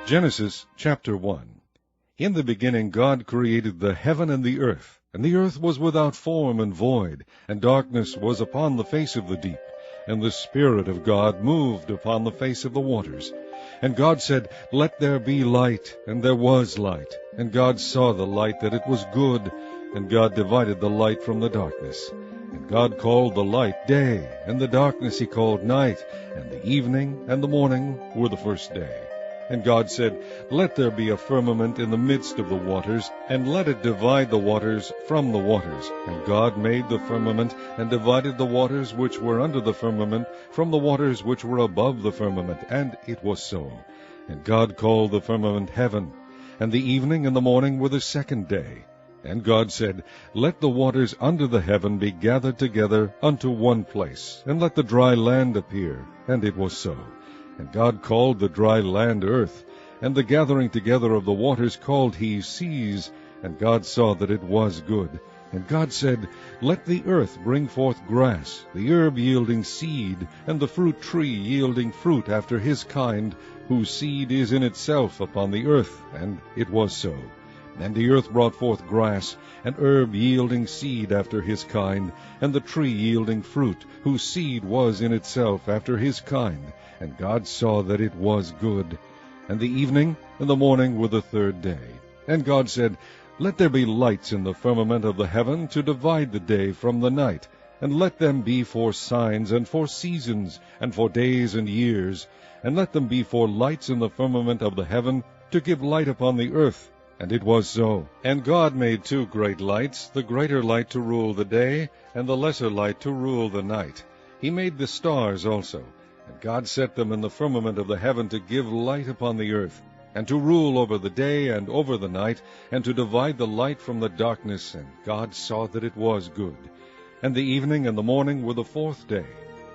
Genesis chapter 1. In the beginning God created the heaven and the earth was without form and void, and darkness was upon the face of the deep, and the Spirit of God moved upon the face of the waters. And God said, Let there be light, and there was light. And God saw the light that it was good, and God divided the light from the darkness. And God called the light day, and the darkness he called night, and the evening and the morning were the first day. And God said, Let there be a firmament in the midst of the waters, and let it divide the waters from the waters. And God made the firmament, and divided the waters which were under the firmament from the waters which were above the firmament. And it was so. And God called the firmament heaven. And the evening and the morning were the second day. And God said, Let the waters under the heaven be gathered together unto one place, and let the dry land appear. And it was so. And God called the dry land earth, and the gathering together of the waters called he seas. And God saw that it was good. And God said, Let the earth bring forth grass, the herb yielding seed, and the fruit tree yielding fruit after his kind, whose seed is in itself upon the earth. And it was so. And the earth brought forth grass, and herb yielding seed after his kind, and the tree yielding fruit, whose seed was in itself after his kind. And God saw that it was good. And the evening and the morning were the third day. And God said, Let there be lights in the firmament of the heaven to divide the day from the night, and let them be for signs, and for seasons, and for days and years, and let them be for lights in the firmament of the heaven, to give light upon the earth. And it was so. And God made two great lights, the greater light to rule the day, and the lesser light to rule the night. He made the stars also. And God set them in the firmament of the heaven to give light upon the earth, and to rule over the day and over the night, and to divide the light from the darkness. And God saw that it was good. And the evening and the morning were the fourth day.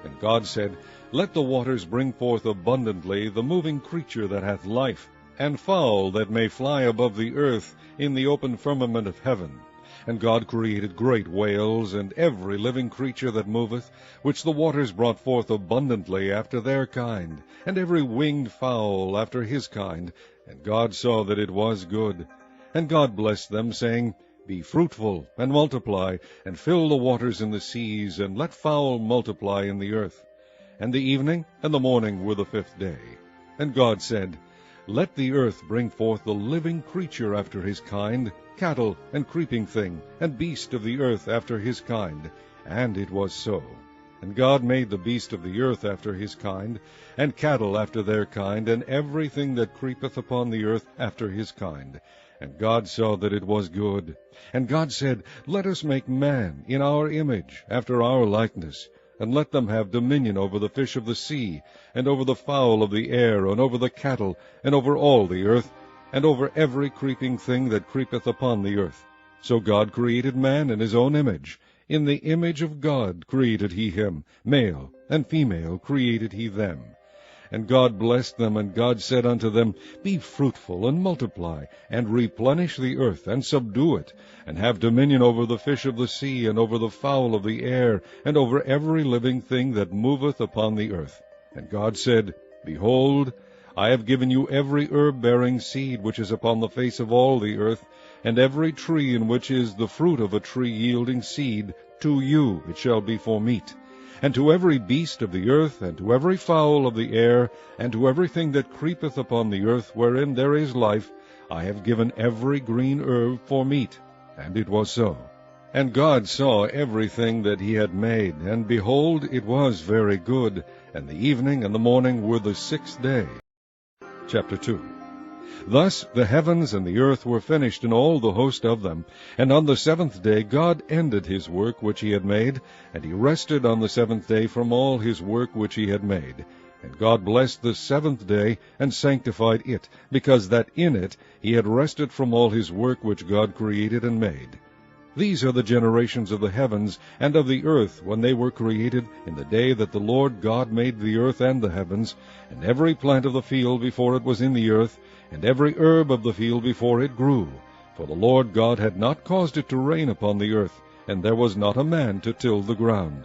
And God said, Let the waters bring forth abundantly the moving creature that hath life, and fowl that may fly above the earth in the open firmament of heaven. And God created great whales, and every living creature that moveth, which the waters brought forth abundantly after their kind, and every winged fowl after his kind. And God saw that it was good. And God blessed them, saying, Be fruitful, and multiply, and fill the waters in the seas, and let fowl multiply in the earth. And the evening and the morning were the fifth day. And God said, Let the earth bring forth the living creature after his kind, cattle, and creeping thing, and beast of the earth after his kind. And it was so. And God made the beast of the earth after his kind, and cattle after their kind, and everything that creepeth upon the earth after his kind. And God saw that it was good. And God said, Let us make man in our image, after our likeness, and let them have dominion over the fish of the sea, and over the fowl of the air, and over the cattle, and over all the earth, and over every creeping thing that creepeth upon the earth. So God created man in his own image. In the image of God created he him, male and female created he them. And God blessed them, and God said unto them, Be fruitful, and multiply, and replenish the earth, and subdue it, and have dominion over the fish of the sea, and over the fowl of the air, and over every living thing that moveth upon the earth. And God said, Behold, I have given you every herb-bearing seed which is upon the face of all the earth, and every tree in which is the fruit of a tree yielding seed, to you it shall be for meat. And to every beast of the earth, and to every fowl of the air, and to everything that creepeth upon the earth wherein there is life, I have given every green herb for meat. And it was so. And God saw everything that he had made, and behold, it was very good. And the evening and the morning were the sixth day. Chapter 2. Thus the heavens and the earth were finished, and all the host of them. And on the seventh day God ended his work which he had made, and he rested on the seventh day from all his work which he had made. And God blessed the seventh day, and sanctified it, because that in it he had rested from all his work which God created and made. These are the generations of the heavens and of the earth when they were created, in the day that the Lord God made the earth and the heavens, and every plant of the field before it was in the earth, and every herb of the field before it grew. For the Lord God had not caused it to rain upon the earth, and there was not a man to till the ground.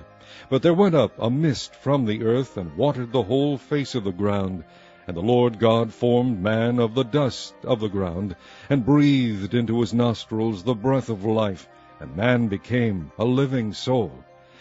But there went up a mist from the earth, and watered the whole face of the ground. And the Lord God formed man of the dust of the ground, and breathed into his nostrils the breath of life, and man became a living soul.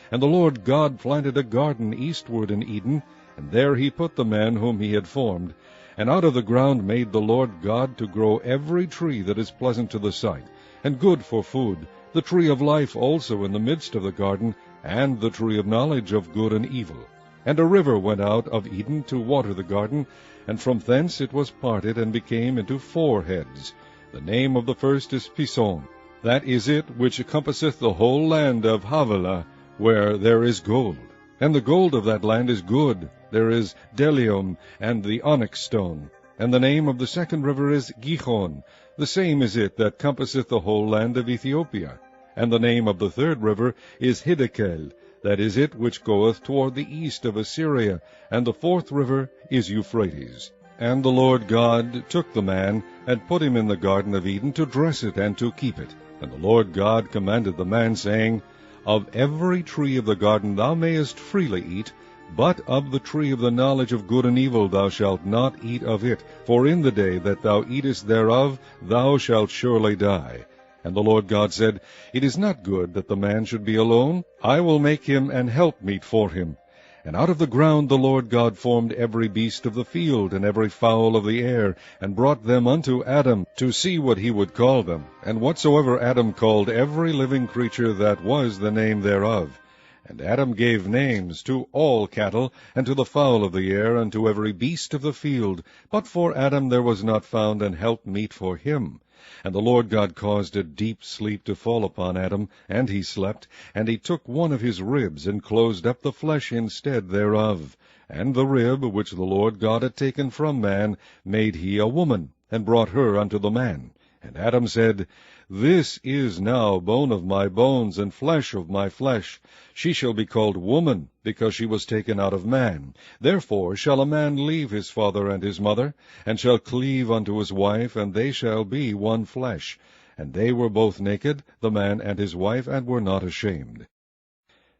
And the Lord God planted a garden eastward in Eden, and there he put the man whom he had formed. And out of the ground made the Lord God to grow every tree that is pleasant to the sight, and good for food, the tree of life also in the midst of the garden, and the tree of knowledge of good and evil. And a river went out of Eden to water the garden, and from thence it was parted, and became into 4 heads. The name of the first is Pison. That is it which compasseth the whole land of Havilah, where there is gold. And the gold of that land is good. There is bdellium, and the onyx stone. And the name of the second river is Gihon. The same is it that compasseth the whole land of Ethiopia. And the name of the third river is Hiddekel. That is it which goeth toward the east of Assyria. And the 4th river is Euphrates. And the Lord God took the man, and put him in the garden of Eden to dress it and to keep it. And the Lord God commanded the man, saying, Of every tree of the garden thou mayest freely eat, but of the tree of the knowledge of good and evil thou shalt not eat of it, for in the day that thou eatest thereof thou shalt surely die. And the Lord God said, It is not good that the man should be alone. I will make him an helpmeet for him. And out of the ground the Lord God formed every beast of the field, and every fowl of the air, and brought them unto Adam, to see what he would call them. And whatsoever Adam called every living creature, that was the name thereof. And Adam gave names to all cattle, and to the fowl of the air, and to every beast of the field. But for Adam there was not found an helpmeet for him. And the Lord God caused a deep sleep to fall upon Adam, and he slept. And he took one of his ribs, and closed up the flesh instead thereof. And the rib which the Lord God had taken from man made he a woman, and brought her unto the man. And Adam said, This is now bone of my bones, and flesh of my flesh. She shall be called woman, because she was taken out of man. Therefore shall a man leave his father and his mother, and shall cleave unto his wife, and they shall be one flesh. And they were both naked, the man and his wife, and were not ashamed.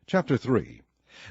Chapter 3.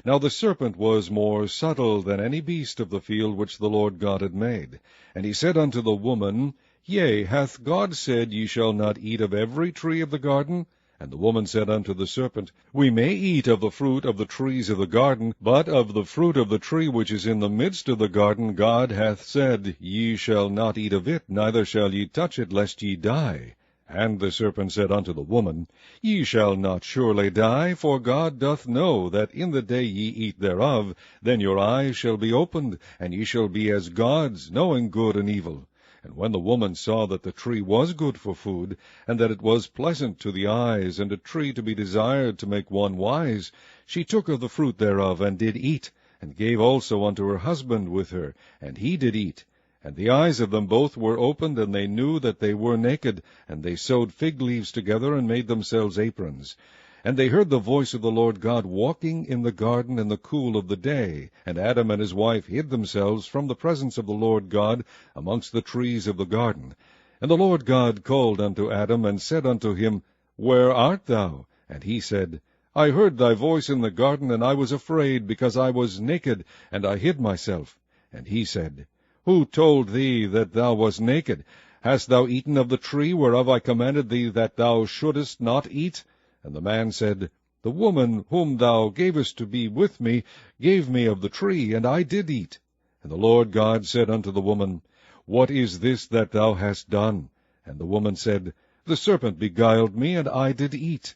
Now the serpent was more subtle than any beast of the field which the Lord God had made. And he said unto the woman, Yea, hath God said, Ye shall not eat of every tree of the garden? And the woman said unto the serpent, We may eat of the fruit of the trees of the garden, but of the fruit of the tree which is in the midst of the garden God hath said, Ye shall not eat of it, neither shall ye touch it, lest ye die. And the serpent said unto the woman, Ye shall not surely die, for God doth know that in the day ye eat thereof, then your eyes shall be opened, and ye shall be as gods, knowing good and evil. And when the woman saw that the tree was good for food, and that it was pleasant to the eyes, and a tree to be desired to make one wise, she took of the fruit thereof, and did eat, and gave also unto her husband with her, and he did eat. And the eyes of them both were opened, and they knew that they were naked, and they sewed fig leaves together, and made themselves aprons. And they heard the voice of the Lord God walking in the garden in the cool of the day. And Adam and his wife hid themselves from the presence of the Lord God amongst the trees of the garden. And the Lord God called unto Adam, and said unto him, Where art thou? And he said, I heard thy voice in the garden, and I was afraid, because I was naked, and I hid myself. And he said, Who told thee that thou wast naked? Hast thou eaten of the tree whereof I commanded thee that thou shouldest not eat? And the man said, The woman whom thou gavest to be with me gave me of the tree, and I did eat. And the Lord God said unto the woman, What is this that thou hast done? And the woman said, The serpent beguiled me, and I did eat.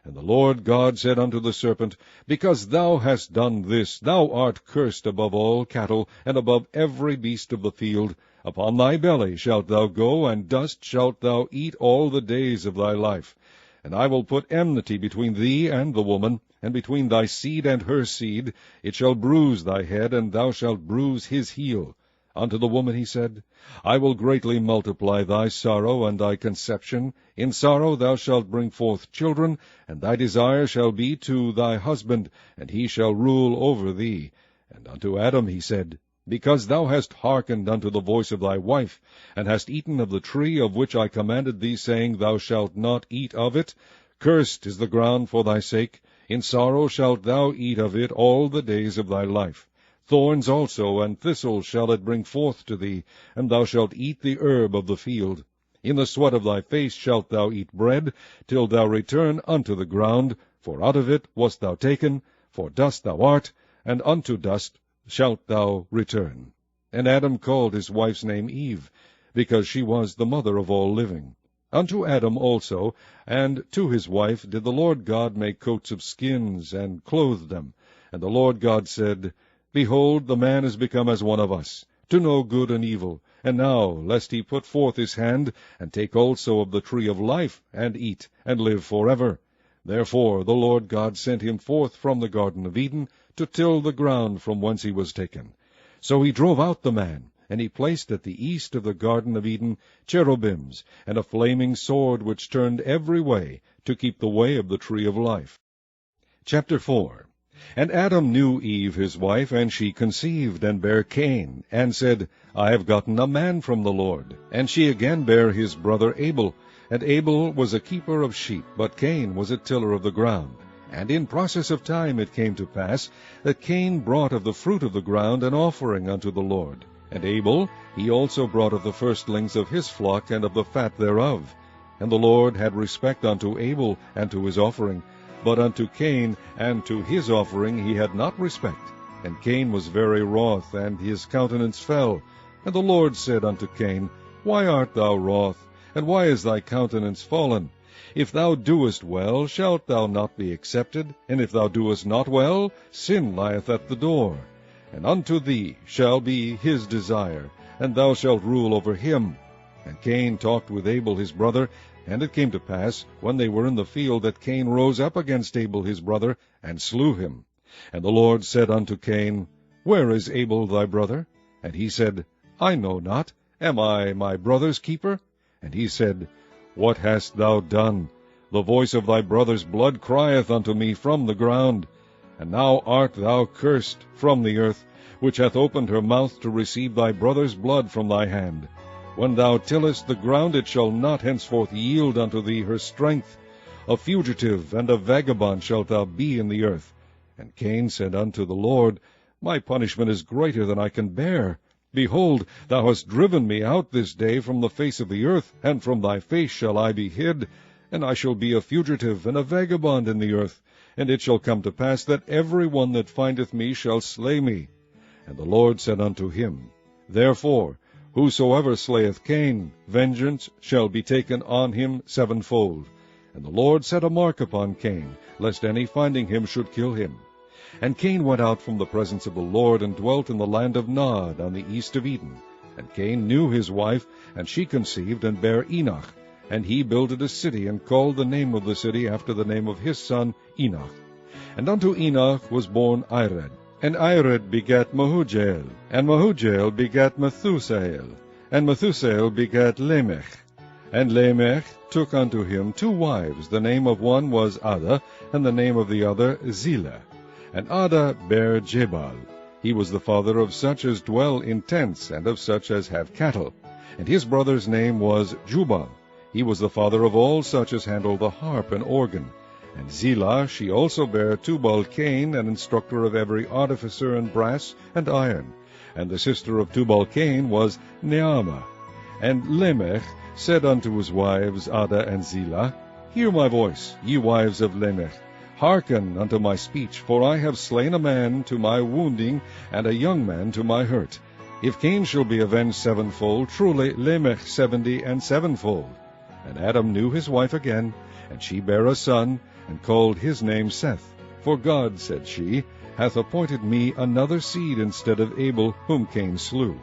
And the Lord God said unto the serpent, Because thou hast done this, thou art cursed above all cattle, and above every beast of the field. Upon thy belly shalt thou go, and dust shalt thou eat all the days of thy life. And I will put enmity between thee and the woman, and between thy seed and her seed. It shall bruise thy head, and thou shalt bruise his heel. Unto the woman he said, I will greatly multiply thy sorrow and thy conception. In sorrow thou shalt bring forth children, and thy desire shall be to thy husband, and he shall rule over thee. And unto Adam he said, because thou hast hearkened unto the voice of thy wife, and hast eaten of the tree of which I commanded thee, saying, Thou shalt not eat of it, cursed is the ground for thy sake. In sorrow shalt thou eat of it all the days of thy life. Thorns also and thistles shall it bring forth to thee, and thou shalt eat the herb of the field. In the sweat of thy face shalt thou eat bread, till thou return unto the ground, for out of it wast thou taken, for dust thou art, and unto dust shalt thou return. And Adam called his wife's name Eve, because she was the mother of all living. Unto Adam also, and to his wife, did the Lord God make coats of skins, and clothe them. And the Lord God said, Behold, the man is become as one of us, to know good and evil. And now, lest he put forth his hand, and take also of the tree of life, and eat, and live forever. Therefore the Lord God sent him forth from the Garden of Eden, to till the ground from whence he was taken. So he drove out the man, and he placed at the east of the Garden of Eden cherubims, and a flaming sword which turned every way, to keep the way of the tree of life. Chapter 4. And Adam knew Eve his wife, and she conceived, and bare Cain, and said, I have gotten a man from the Lord. And she again bare his brother Abel. And Abel was a keeper of sheep, but Cain was a tiller of the ground. And in process of time it came to pass, that Cain brought of the fruit of the ground an offering unto the Lord. And Abel, he also brought of the firstlings of his flock, and of the fat thereof. And the Lord had respect unto Abel, and to his offering, but unto Cain and to his offering he had not respect. And Cain was very wroth, and his countenance fell. And the Lord said unto Cain, Why art thou wroth, and why is thy countenance fallen? If thou doest well, shalt thou not be accepted? And if thou doest not well, sin lieth at the door. And unto thee shall be his desire, and thou shalt rule over him. And Cain talked with Abel his brother, and it came to pass, when they were in the field, that Cain rose up against Abel his brother, and slew him. And the Lord said unto Cain, Where is Abel thy brother? And he said, I know not. Am I my brother's keeper? And he said, What hast thou done? The voice of thy brother's blood crieth unto me from the ground. And now art thou cursed from the earth, which hath opened her mouth to receive thy brother's blood from thy hand. When thou tillest the ground, it shall not henceforth yield unto thee her strength. A fugitive and a vagabond shalt thou be in the earth. And Cain said unto the Lord, My punishment is greater than I can bear. Behold, thou hast driven me out this day from the face of the earth, and from thy face shall I be hid. And I shall be a fugitive and a vagabond in the earth. And it shall come to pass that every one that findeth me shall slay me. And the Lord said unto him, Therefore, whosoever slayeth Cain, vengeance shall be taken on him sevenfold. And the Lord set a mark upon Cain, lest any finding him should kill him. And Cain went out from the presence of the Lord, and dwelt in the land of Nod, on the east of Eden. And Cain knew his wife, and she conceived, and bare Enoch. And he builded a city, and called the name of the city after the name of his son Enoch. And unto Enoch was born Ired. And Ired begat Mehujael, and Mehujael begat Methusael, and Methusael begat Lamech. And Lamech took unto him 2 wives. The name of one was Ada, and the name of the other Zillah. And Ada bare Jabal. He was the father of such as dwell in tents, and of such as have cattle. And his brother's name was Jubal. He was the father of all such as handle the harp and organ. And Zillah, she also bare Tubal-Cain, an instructor of every artificer in brass and iron. And the sister of Tubal-Cain was Naamah. And Lamech said unto his wives Ada and Zillah, Hear my voice, ye wives of Lamech. Hearken unto my speech, for I have slain a man to my wounding, and a young man to my hurt. If Cain shall be avenged sevenfold, truly Lamech 70 and sevenfold. And Adam knew his wife again, and she bare a son, and called his name Seth. For God, said she, hath appointed me another seed instead of Abel, whom Cain slew.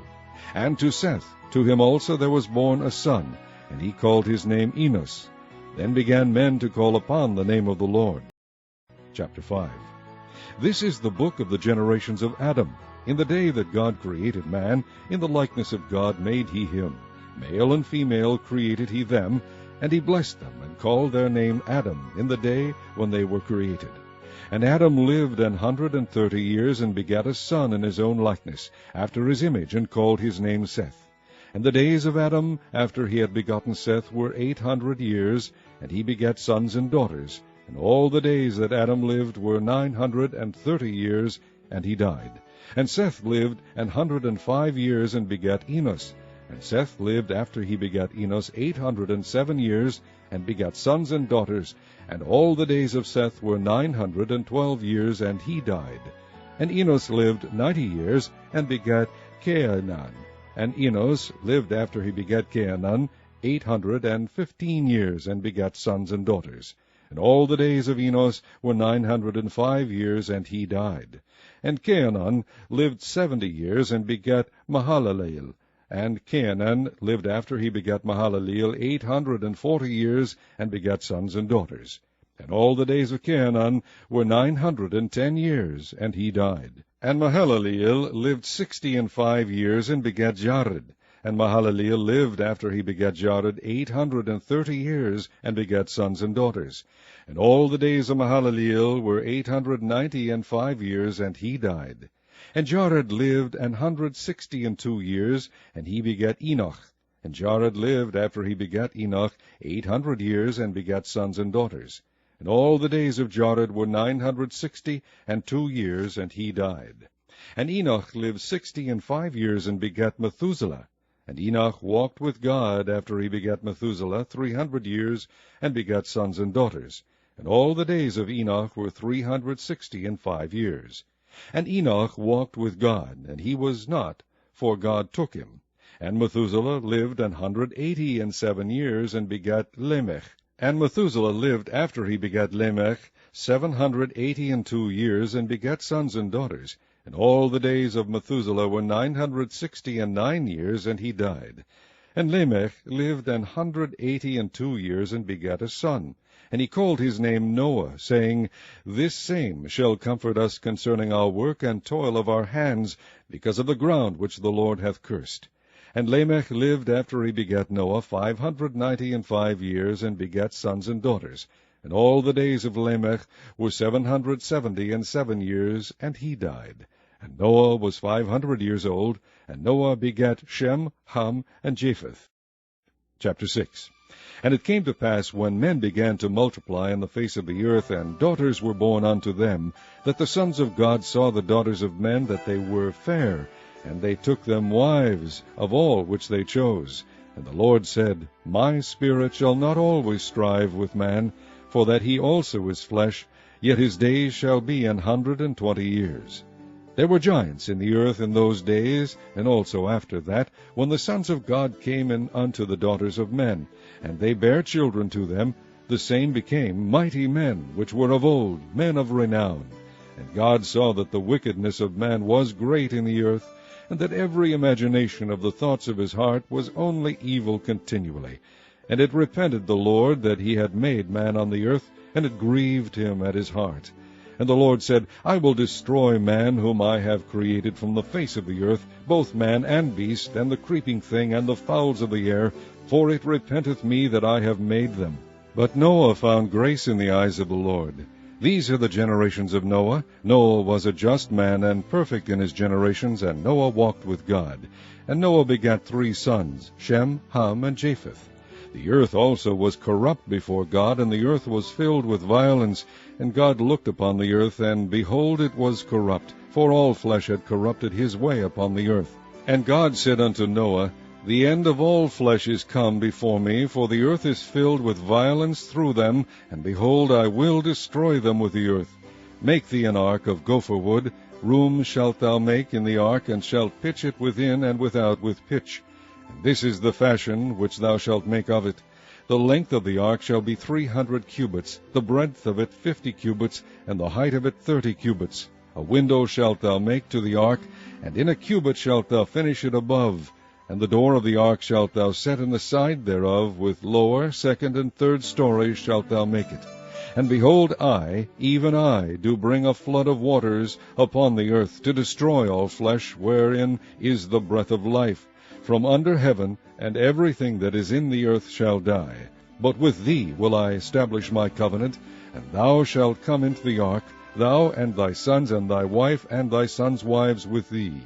And to Seth, to him also there was born a son, and he called his name Enos. Then began men to call upon the name of the Lord. Chapter 5. This is the book of the generations of Adam. In the day that God created man, in the likeness of God made he him. Male and female created he them, and he blessed them, and called their name Adam, in the day when they were created. And Adam lived 130 years, and begat a son in his own likeness, after his image, and called his name Seth. And the days of Adam, after he had begotten Seth, were 800 years, and he begat sons and daughters. And all the days that Adam lived were 930 years, and he died. And Seth lived 105 years, and begat Enos. And Seth lived after he begat Enos 807 years, and begat sons and daughters. And all the days of Seth were 912 years, and he died. And Enos lived 90 years, and begat Cainan. And Enos lived after he begat Cainan 815 years, and begat sons and daughters. And all the days of Enos were 905 years, and he died. And Cainan lived 70 years, and begat Mahalaleel. And Cainan lived after he begat Mahalaleel 840 years, and begat sons and daughters. And all the days of Cainan were 910 years, and he died. And Mahalaleel lived 65 years, and begat Jared. And Mahalaleel lived after he begat Jared 830 years, and begat sons and daughters. And all the days of Mahalaleel were 895 years, and he died. And Jared lived 162 years, and he begat Enoch. And Jared lived after he begat Enoch 800 years, and begat sons and daughters. And all the days of Jared were 962 years, and he died. And Enoch lived 65 years, and begat Methuselah. And Enoch walked with God after he begat Methuselah 300 years, and begat sons and daughters. And all the days of Enoch were 365 years. And Enoch walked with God, and he was not, for God took him. And Methuselah lived 187 years, and begat Lamech. And Methuselah lived after he begat Lamech 782 years, and begat sons and daughters. And all the days of Methuselah were 969 years, and he died. And Lamech lived 182 years, and begat a son. And he called his name Noah, saying, This same shall comfort us concerning our work and toil of our hands, because of the ground which the Lord hath cursed. And Lamech lived after he begat Noah 595 years, and begat sons and daughters. And all the days of Lamech were 777 years, and he died. And Noah was 500 years old, and Noah begat Shem, Ham, and Japheth. Chapter 6. And it came to pass, when men began to multiply in the face of the earth, and daughters were born unto them, that the sons of God saw the daughters of men, that they were fair, and they took them wives of all which they chose. And the Lord said, My spirit shall not always strive with man, for that he also is flesh, yet his days shall be 120 years. There were giants in the earth in those days, and also after that, when the sons of God came in unto the daughters of men, and they bare children to them. The same became mighty men, which were of old, men of renown. And God saw that the wickedness of man was great in the earth, and that every imagination of the thoughts of his heart was only evil continually. And it repented the Lord that he had made man on the earth, and it grieved him at his heart. And the Lord said, I will destroy man whom I have created from the face of the earth, both man and beast, and the creeping thing, and the fowls of the air, for it repenteth me that I have made them. But Noah found grace in the eyes of the Lord. These are the generations of Noah. Noah was a just man, and perfect in his generations, and Noah walked with God. And Noah begat 3 sons, Shem, Ham, and Japheth. The earth also was corrupt before God, and the earth was filled with violence. And God looked upon the earth, and behold, it was corrupt, for all flesh had corrupted his way upon the earth. And God said unto Noah, The end of all flesh is come before me, for the earth is filled with violence through them, and behold, I will destroy them with the earth. Make thee an ark of gopher wood. Rooms shalt thou make in the ark, and shalt pitch it within and without with pitch. And this is the fashion which thou shalt make of it. The length of the ark shall be 300 cubits, the breadth of it 50 cubits, and the height of it 30 cubits. A window shalt thou make to the ark, and in a cubit shalt thou finish it above. And the door of the ark shalt thou set in the side thereof, with lower, second, and third stories shalt thou make it. And behold, I, even I, do bring a flood of waters upon the earth, to destroy all flesh, wherein is the breath of life, from under heaven, and everything that is in the earth shall die. But with thee will I establish my covenant, and thou shalt come into the ark, thou and thy sons and thy wife and thy sons' wives with thee.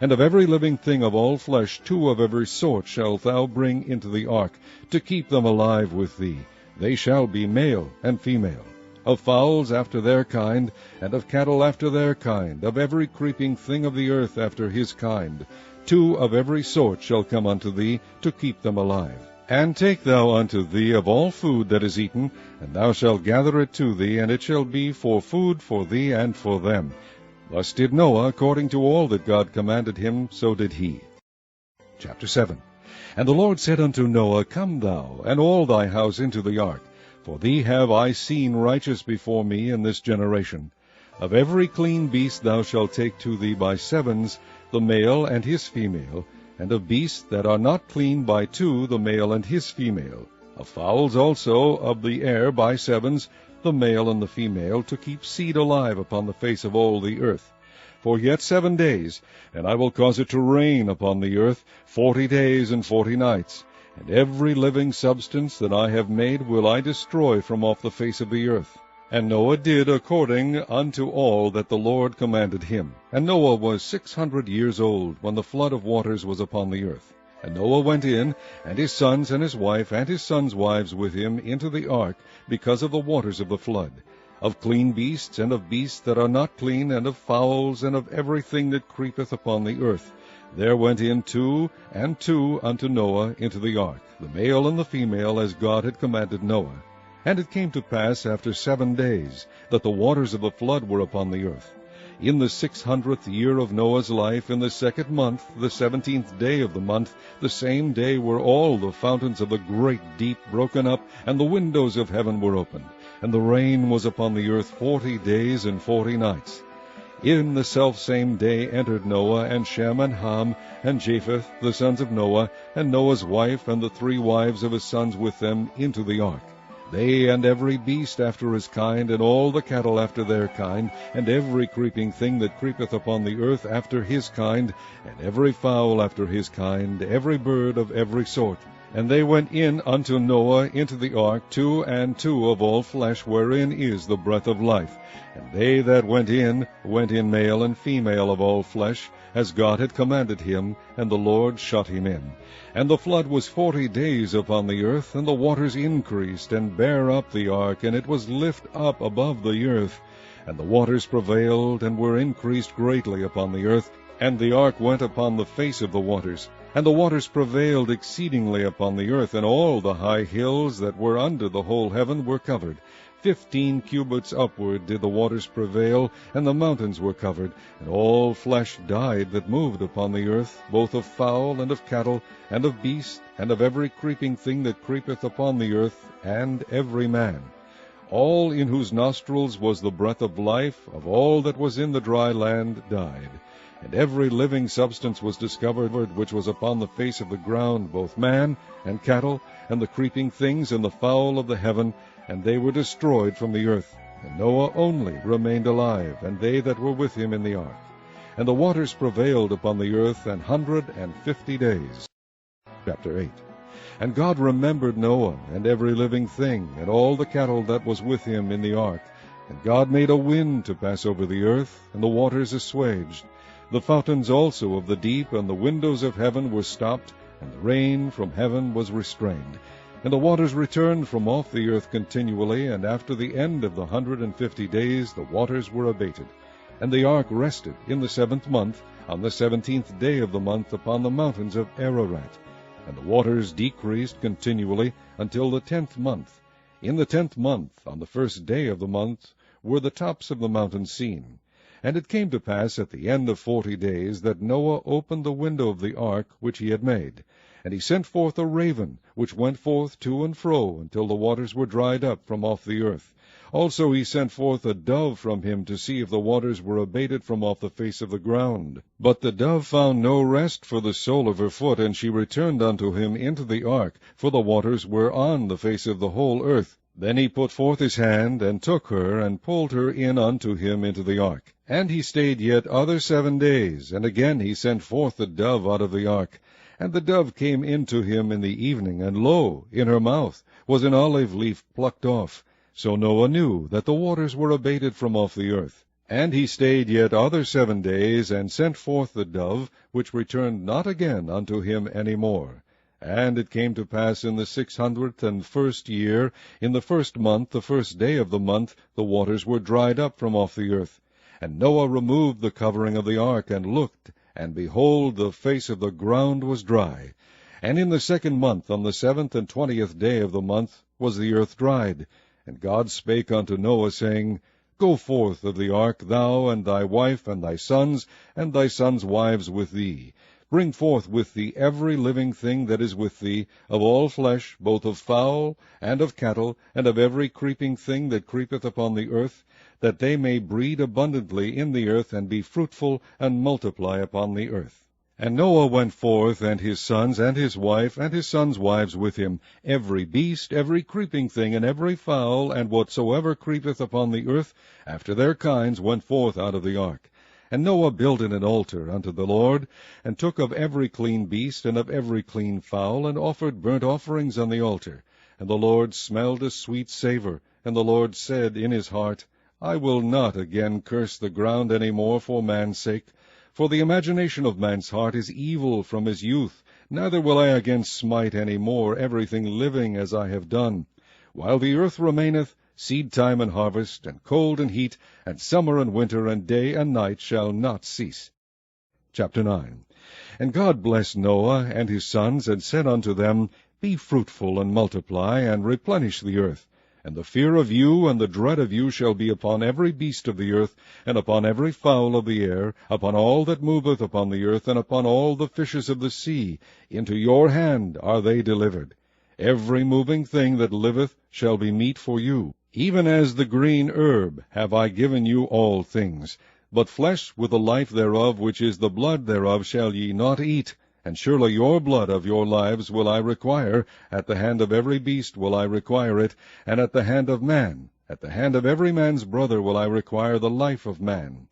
And of every living thing of all flesh 2 of every sort shalt thou bring into the ark, to keep them alive with thee. They shall be male and female. Of fowls after their kind, and of cattle after their kind, of every creeping thing of the earth after his kind, 2 of every sort shall come unto thee, to keep them alive. And take thou unto thee of all food that is eaten, and thou shalt gather it to thee, and it shall be for food for thee and for them. Thus did Noah, according to all that God commanded him, so did he. Chapter 7. And the Lord said unto Noah, Come thou, and all thy house into the ark, for thee have I seen righteous before me in this generation. Of every clean beast thou shalt take to thee by 7s, the male and his female, and of beasts that are not clean by 2, the male and his female. Of fowls also of the air by 7s, the male and the female, to keep seed alive upon the face of all the earth. For yet 7 days, and I will cause it to rain upon the earth 40 days and 40 nights. And every living substance that I have made will I destroy from off the face of the earth. And Noah did according unto all that the Lord commanded him. And Noah was 600 years old when the flood of waters was upon the earth. And Noah went in, and his sons and his wife and his sons' wives with him into the ark, because of the waters of the flood, of clean beasts, and of beasts that are not clean, and of fowls, and of everything that creepeth upon the earth. There went in 2 and 2 unto Noah into the ark, the male and the female, as God had commanded Noah. And it came to pass after 7 days, that the waters of the flood were upon the earth. In the 600th year of Noah's life, in the 2nd month, the 17th day of the month, the same day were all the fountains of the great deep broken up, and the windows of heaven were opened. And the rain was upon the earth 40 days and 40 nights. In the selfsame day entered Noah, and Shem, and Ham, and Japheth, the sons of Noah, and Noah's wife, and the 3 wives of his sons with them, into the ark. They and every beast after his kind, and all the cattle after their kind, and every creeping thing that creepeth upon the earth after his kind, and every fowl after his kind, every bird of every sort. And they went in unto Noah into the ark, 2 and 2 of all flesh, wherein is the breath of life. And they that went in male and female of all flesh, as God had commanded him, and the Lord shut him in. And the flood was 40 days upon the earth, and the waters increased, and bare up the ark, and it was lift up above the earth. And the waters prevailed, and were increased greatly upon the earth, and the ark went upon the face of the waters. And the waters prevailed exceedingly upon the earth, and all the high hills that were under the whole heaven were covered. 15 cubits upward did the waters prevail, and the mountains were covered. And all flesh died that moved upon the earth, both of fowl and of cattle, and of beast, and of every creeping thing that creepeth upon the earth, and every man. All in whose nostrils was the breath of life, of all that was in the dry land, died. And every living substance was discovered which was upon the face of the ground, both man and cattle, and the creeping things, and the fowl of the heaven, and they were destroyed from the earth. And Noah only remained alive, and they that were with him in the ark. And the waters prevailed upon the earth 150 days. Chapter 8. And God remembered Noah, and every living thing, and all the cattle that was with him in the ark. And God made a wind to pass over the earth, and the waters assuaged. The fountains also of the deep and the windows of heaven were stopped, and the rain from heaven was restrained. And the waters returned from off the earth continually, and after the end of the 150 days the waters were abated. And the ark rested in the 7th month, on the 17th day of the month, upon the mountains of Ararat. And the waters decreased continually until the 10th month. In the 10th month, on the 1st day of the month, were the tops of the mountains seen. And it came to pass at the end of 40 days that Noah opened the window of the ark which he had made. And he sent forth a raven, which went forth to and fro until the waters were dried up from off the earth. Also he sent forth a dove from him to see if the waters were abated from off the face of the ground. But the dove found no rest for the sole of her foot, and she returned unto him into the ark, for the waters were on the face of the whole earth. Then he put forth his hand, and took her, and pulled her in unto him into the ark. And he stayed yet other 7 days, and again he sent forth the dove out of the ark. And the dove came in to him in the evening, and lo, in her mouth was an olive leaf plucked off. So Noah knew that the waters were abated from off the earth. And he stayed yet other 7 days, and sent forth the dove, which returned not again unto him any more. And it came to pass in the 601st year, in the 1st month, the 1st day of the month, the waters were dried up from off the earth. And Noah removed the covering of the ark, and looked, and behold, the face of the ground was dry. And in the 2nd month, on the 7th and 20th day of the month, was the earth dried. And God spake unto Noah, saying, Go forth of the ark, thou, and thy wife, and thy sons wives with thee. Bring forth with thee every living thing that is with thee, of all flesh, both of fowl, and of cattle, and of every creeping thing that creepeth upon the earth, that they may breed abundantly in the earth, and be fruitful, and multiply upon the earth. And Noah went forth, and his sons, and his wife, and his sons' wives with him, every beast, every creeping thing, and every fowl, and whatsoever creepeth upon the earth, after their kinds, went forth out of the ark. And Noah builded an altar unto the Lord, and took of every clean beast, and of every clean fowl, and offered burnt offerings on the altar. And the Lord smelled a sweet savour. And the Lord said in his heart, I will not again curse the ground any more for man's sake. For the imagination of man's heart is evil from his youth, neither will I again smite any more everything living as I have done. While the earth remaineth, seed time and harvest, and cold and heat, and summer and winter, and day and night shall not cease. Chapter 9. And God blessed Noah and his sons, and said unto them, Be fruitful, and multiply, and replenish the earth. And the fear of you and the dread of you shall be upon every beast of the earth, and upon every fowl of the air, upon all that moveth upon the earth, and upon all the fishes of the sea. Into your hand are they delivered. Every moving thing that liveth shall be meat for you. Even as the green herb have I given you all things. But flesh with the life thereof, which is the blood thereof, shall ye not eat. And surely your blood of your lives will I require. At the hand of every beast will I require it, and at the hand of man. At the hand of every man's brother will I require the life of man.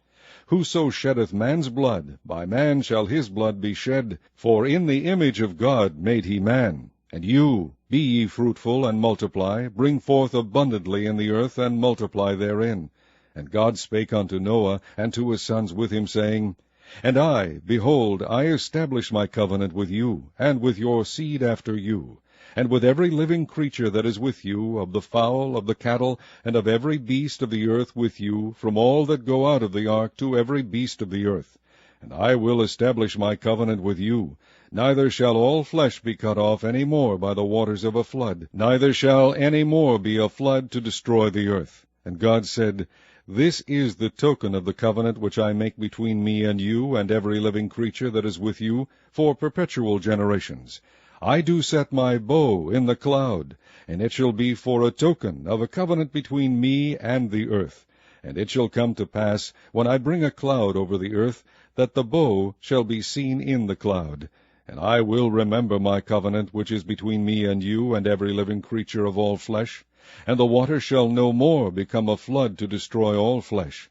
Whoso sheddeth man's blood, by man shall his blood be shed. For in the image of God made he man. And you, be ye fruitful, and multiply, bring forth abundantly in the earth, and multiply therein. And God spake unto Noah, and to his sons with him, saying, And I, behold, I establish my covenant with you, and with your seed after you, and with every living creature that is with you, of the fowl, of the cattle, and of every beast of the earth with you, from all that go out of the ark to every beast of the earth. And I will establish my covenant with you. Neither shall all flesh be cut off any more by the waters of a flood, neither shall any more be a flood to destroy the earth. And God said, This is the token of the covenant which I make between me and you, and every living creature that is with you, for perpetual generations. I do set my bow in the cloud, and it shall be for a token of a covenant between me and the earth. And it shall come to pass, when I bring a cloud over the earth, that the bow shall be seen in the cloud. And I will remember my covenant which is between me and you, and every living creature of all flesh. And the water shall no more become a flood to destroy all flesh.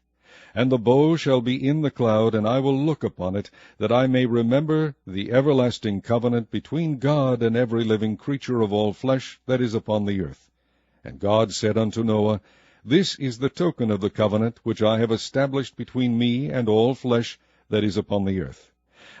And the bow shall be in the cloud, and I will look upon it, that I may remember the everlasting covenant between God and every living creature of all flesh that is upon the earth. And God said unto Noah, This is the token of the covenant which I have established between me and all flesh that is upon the earth.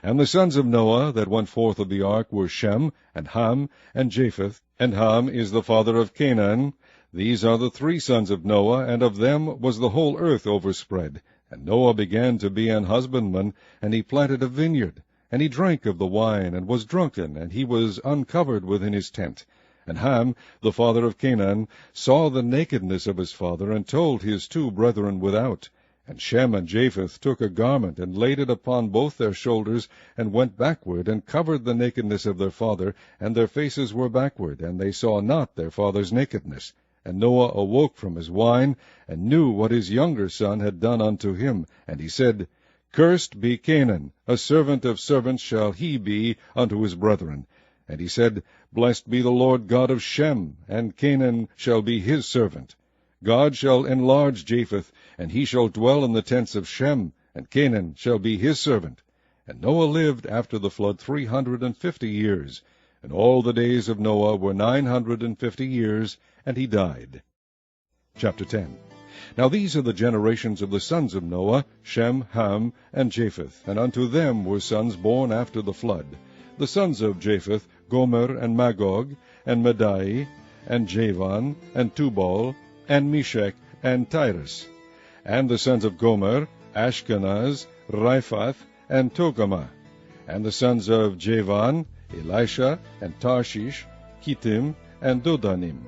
And the sons of Noah that went forth of the ark were Shem, and Ham, and Japheth. And Ham is the father of Canaan. These are the 3 sons of Noah, and of them was the whole earth overspread. And Noah began to be an husbandman, and he planted a vineyard. And he drank of the wine, and was drunken, and he was uncovered within his tent. And Ham, the father of Canaan, saw the nakedness of his father, and told his 2 brethren without. And Shem and Japheth took a garment, and laid it upon both their shoulders, and went backward, and covered the nakedness of their father, and their faces were backward, and they saw not their father's nakedness. And Noah awoke from his wine, and knew what his younger son had done unto him. And he said, Cursed be Canaan, a servant of servants shall he be unto his brethren. And he said, Blessed be the Lord God of Shem, and Canaan shall be his servant. God shall enlarge Japheth, and he shall dwell in the tents of Shem, and Canaan shall be his servant. And Noah lived after the flood 350 years, and all the days of Noah were 950 years, and he died. Chapter 10. Now these are the generations of the sons of Noah, Shem, Ham, and Japheth, and unto them were sons born after the flood. The sons of Japheth, Gomer, and Magog, and Madai, and Javan, and Tubal, and Meshech, and Tyrus. And the sons of Gomer, Ashkenaz, Riphath, and Togarmah. And the sons of Javan, Elisha, and Tarshish, Kittim, and Dodanim.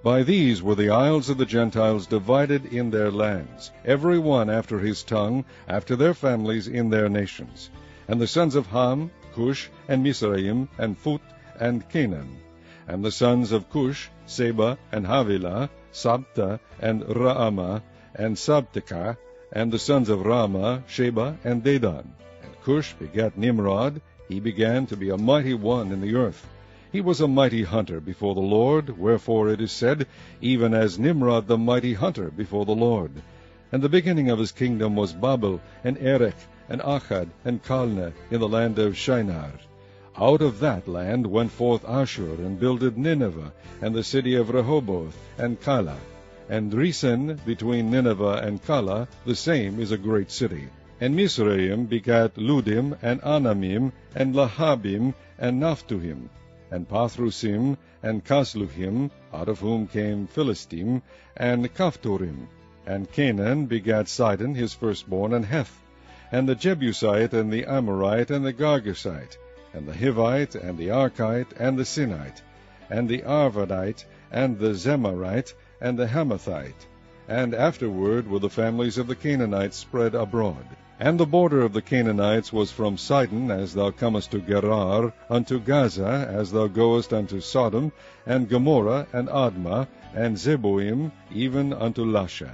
By these were the isles of the Gentiles divided in their lands, every one after his tongue, after their families in their nations. And the sons of Ham, Cush, and Mizraim, and Phut, and Canaan. And the sons of Cush, Seba, and Havilah, Sabta, and Raamah, and Sabteka. And the sons of Raamah, Sheba, and Dedan. And Cush begat Nimrod. He began to be a mighty one in the earth. He was a mighty hunter before the Lord, wherefore it is said, even as Nimrod the mighty hunter before the Lord. And the beginning of his kingdom was Babel, and Erech, and Akkad, and Calneh, in the land of Shinar. Out of that land went forth Ashur, and builded Nineveh, and the city of Rehoboth, and Calah. And Resen between Nineveh and Calah, the same is a great city. And Mizraim begat Ludim, and Anamim, and Lahabim, and Naphtuhim, and Pathrusim, and Casluhim, out of whom came Philistim, and Caphtorim. And Canaan begat Sidon his firstborn, and Heth, and the Jebusite, and the Amorite, and the Girgashite, and the Hivite, and the Archite, and the Sinite, and the Arvadite, and the Zemarite, and the Hamathite. And afterward were the families of the Canaanites spread abroad. And the border of the Canaanites was from Sidon, as thou comest to Gerar, unto Gaza, as thou goest unto Sodom, and Gomorrah, and Admah, and Zeboim, even unto Lasha.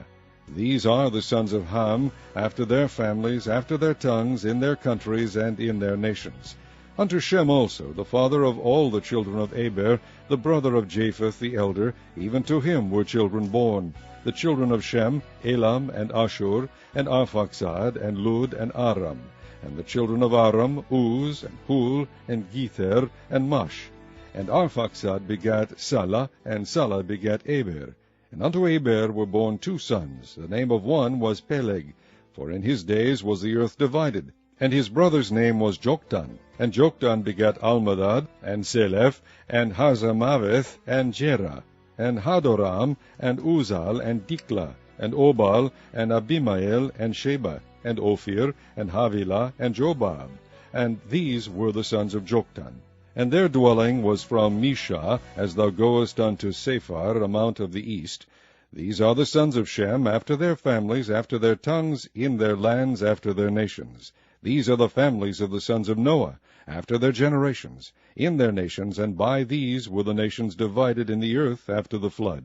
These are the sons of Ham, after their families, after their tongues, in their countries, and in their nations. Unto Shem also, the father of all the children of Eber, the brother of Japheth the elder, even to him were children born. The children of Shem, Elam, and Ashur, and Arphaxad, and Lud, and Aram. And the children of Aram, Uz, and Hul, and Gether, and Mash. And Arphaxad begat Salah, and Salah begat Eber. And unto Eber were born 2 sons. The name of one was Peleg, for in his days was the earth divided. And his brother's name was Joktan. And Joktan begat Almadad, and Seleph, and Hazamaveth, and Jerah, and Hadoram, and Uzal, and Dikla, and Obal, and Abimael, and Sheba, and Ophir, and Havilah, and Jobab. And these were the sons of Joktan. And their dwelling was from Mishah, as thou goest unto Sephar, a mount of the east. These are the sons of Shem, after their families, after their tongues, in their lands, after their nations. These are the families of the sons of Noah, after their generations, in their nations, and by these were the nations divided in the earth after the flood.